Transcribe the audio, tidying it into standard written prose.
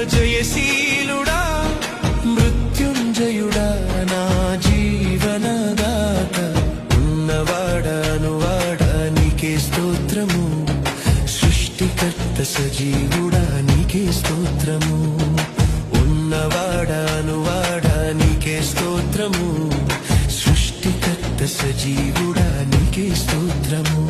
జయశీలుడా మృత్యుంజయుడా నా జీవనదాత ఉన్నవాడా నీకే స్తోత్రము సృష్టికర్త సజీవుడా నీకే స్తోత్రము ఉన్నవాడా నీకే స్తోత్రము సృష్టికర్త సజీవుడా నీకే స్తోత్రము